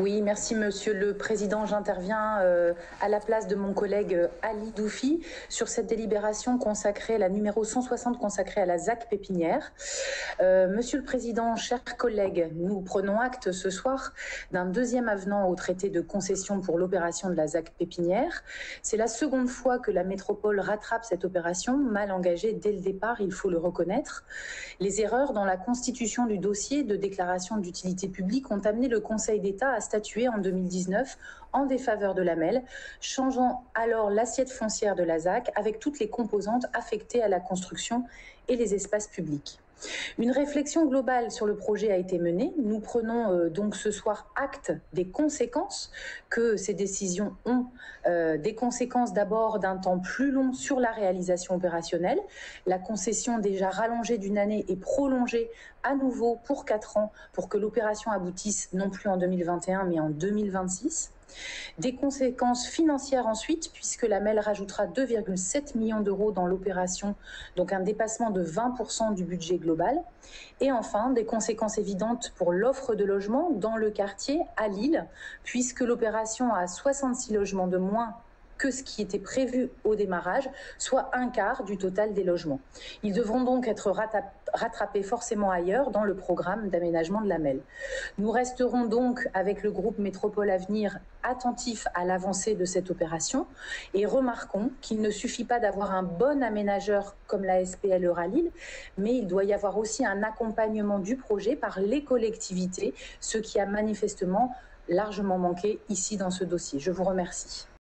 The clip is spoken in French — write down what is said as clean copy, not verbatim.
Oui, merci Monsieur le Président. J'interviens à la place de mon collègue Ali Doufi sur cette délibération consacrée, la numéro 160 consacrée à la ZAC pépinière. Monsieur le Président, chers collègues, nous prenons acte ce soir d'un deuxième avenant au traité de concession pour l'opération de la ZAC pépinière. C'est la seconde fois que la métropole rattrape cette opération, mal engagée dès le départ, il faut le reconnaître. Les erreurs dans la constitution du dossier de déclaration d'utilité publique ont amené le Conseil d'État à statuer en 2019 en défaveur de l'AMEL, changeant alors l'assiette foncière de la ZAC avec toutes les composantes affectées à la construction et les espaces publics. Une réflexion globale sur le projet a été menée. Nous prenons donc ce soir acte des conséquences que ces décisions ont, des conséquences d'abord d'un temps plus long sur la réalisation opérationnelle. La concession déjà rallongée d'une année est prolongée à nouveau pour 4 ans pour que l'opération aboutisse non plus en 2021 mais en 2026. Des conséquences financières ensuite, puisque la MEL rajoutera 2,7 millions d'euros dans l'opération, donc un dépassement de 20% du budget global. Et enfin, des conséquences évidentes pour l'offre de logements dans le quartier à Lille, puisque l'opération a 66 logements de moins que ce qui était prévu au démarrage, soit un quart du total des logements. Ils devront donc être rattrapés forcément ailleurs dans le programme d'aménagement de la MEL. Nous resterons donc avec le groupe Métropole Avenir attentifs à l'avancée de cette opération et remarquons qu'il ne suffit pas d'avoir un bon aménageur comme la SPL Euralille, mais il doit y avoir aussi un accompagnement du projet par les collectivités, ce qui a manifestement largement manqué ici dans ce dossier. Je vous remercie.